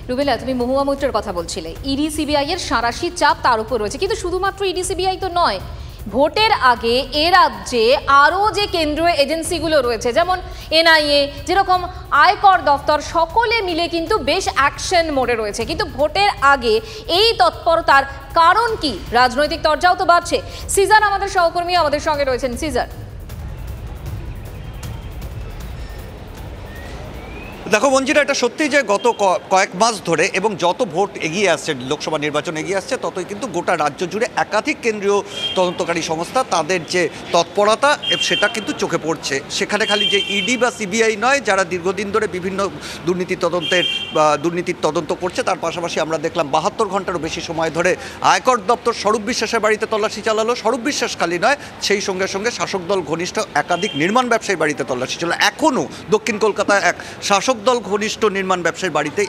Rubella, তুমি মহুয়া মৈত্রের কথা বলছিলে, ইডি সিবিআই এর সাঁড়াশি চাপ তার উপর রয়েছে, কিন্তু শুধুমাত্র ইডি সিবিআই তো নয়, ভোটের আগে এ রাজ্যে আরও যে কেন্দ্রীয় এজেন্সিগুলো রয়েছে, যেমন এনআইএ, যেরকম আয়কর দফতর, সকলে মিলে কিন্তু বেশ অ্যাকশন মোডে রয়েছে। কিন্তু ভোটের আগে এই তৎপরতার কারণ কি? রাজনৈতিক তরজাও তো বাড়ছে। সিজার আমাদের সহকর্মী আমাদের সঙ্গে রয়েছেন। সিজার, দেখো মঞ্জিরা, এটা সত্যি যে গত কয়েক মাস ধরে এবং যত ভোট এগিয়ে আসছে, লোকসভা নির্বাচন এগিয়ে আসছে, ততই কিন্তু গোটা রাজ্য জুড়ে একাধিক কেন্দ্রীয় তদন্তকারী সংস্থা তাদের যে তৎপরতা সেটা কিন্তু চোখে পড়ছে। সেখানে খালি যে ইডি বা সিবিআই নয়, যারা দীর্ঘদিন ধরে বিভিন্ন দুর্নীতির তদন্ত করছে, তার পাশাপাশি আমরা দেখলাম 72 ঘন্টারও বেশি সময় ধরে আয়কর দপ্তর স্বরূপ বিশ্বাসের বাড়িতে তল্লাশি চালালো। স্বরূপ বিশ্বাস খালি নয়, সেই সঙ্গে সঙ্গে শাসক দল ঘনিষ্ঠ একাধিক নির্মাণ ব্যবসায়ীর বাড়িতে তল্লাশি চালালো। এখনও দক্ষিণ কলকাতায় এক শাসক দল ঘনিষ্ঠ নির্মাণ ব্যবসায়ীর বাড়িতে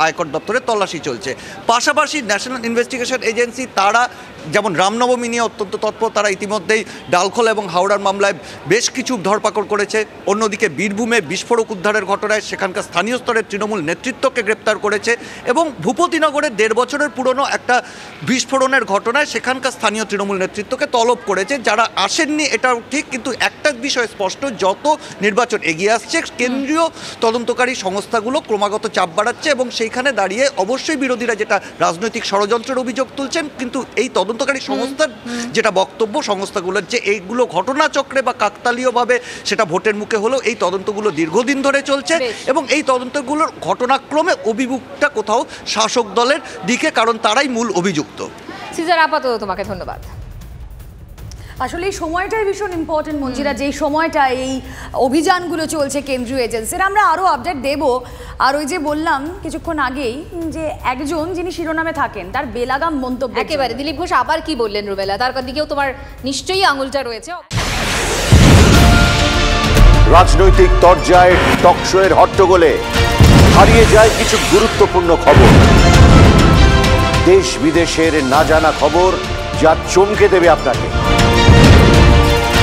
আয়কর দপ্তরে তল্লাশি চলছে। পাশাপাশি ন্যাশনাল ইনভেস্টিগেশন এজেন্সি তারা যেমন রামনবমী নিয়ে অত্যন্ত তৎপর, তারা ইতিমধ্যেই ডালখোল এবং হাওড়ার মামলায় বেশ কিছু ধরপাকড় করেছে। অন্যদিকে বীরভূমে বিস্ফোরক উদ্ধারের ঘটনায় সেখানকার স্থানীয় স্তরের তৃণমূল নেতৃত্বকে গ্রেপ্তার করেছে এবং ভূপতিনগরে 1.5 বছরের পুরনো একটা বিস্ফোরণের ঘটনায় সেখানকার স্থানীয় তৃণমূল নেতৃত্বকে তলব করেছে। যারা আসেননি এটাও ঠিক, কিন্তু একটা বিষয় স্পষ্ট, যত নির্বাচন এগিয়ে আসছে কেন্দ্রীয় তদন্তকারী সংস্থাগুলো ক্রমাগত চাপ বাড়াচ্ছে এবং সেইখানে দাঁড়িয়ে অবশ্যই বিরোধীরা যেটা রাজনৈতিক ষড়যন্ত্রের অভিযোগ তুলছেন, কিন্তু এই তদন্তকারী সংস্থার যেটা বক্তব্য সংস্থাগুলোর, যে এইগুলো ঘটনাচক্রে বা কাকতালীয়ভাবে সেটা ভোটের মুখে হলেও এই তদন্তগুলো দীর্ঘদিন ধরে চলছে এবং এই তদন্তগুলোর ঘটনাক্রমে অভিযোগটা কোথাও শাসক দলের দিকে, কারণ তারাই মূল অভিযুক্ত। সিজার, আপাতত তোমাকে ধন্যবাদ। আসলে এই সময়টাই ভীষণ ইম্পর্টেন্ট মঞ্জিরা, যেই সময়টা এই অভিযানগুলো চলছে কেন্দ্রীয় এজেন্সির। আমরা আরও আপডেট দেব। আর ওই যে বললাম কিছুক্ষণ আগেই যে একজন যিনি শিরোনামে থাকেন তার বেলাগাম মন্তব্য, একেবারে দিলীপ ঘোষ আবার কি বললেন রুবেলা, তার দিকেও তোমার নিশ্চয়ই আঙুলটা রয়েছে। রাজনৈতিক তরজায় টকশোয়ের হট্টগোলে হারিয়ে যায় কিছু গুরুত্বপূর্ণ খবর, দেশ বিদেশের না জানা খবর যা চমকে দেবে আপনাকে।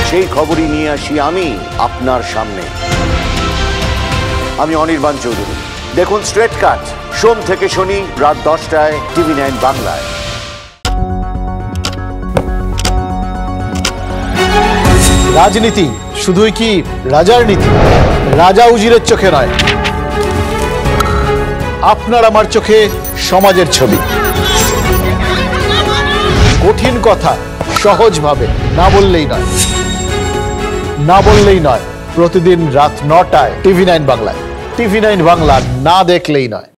সেই খবরই নিয়ে আসি আমি আপনার সামনে। আমি অনির্বাণ চৌধুরী। দেখুন স্ট্রেট কাট, সোম থেকে শনি রাত 10টায় TV9 বাংলায়। রাজনীতি শুধুই কি রাজার নীতি? রাজা উজিরের চোখে নয়, আপনার আমার চোখে সমাজের ছবি। কঠিন কথা সহজভাবে না বললেই নয়, না বললেই নয়। প্রতিদিন রাত 9টায় TV9 বাংলায়। TV9 বাংলা না দেখলেই নয়।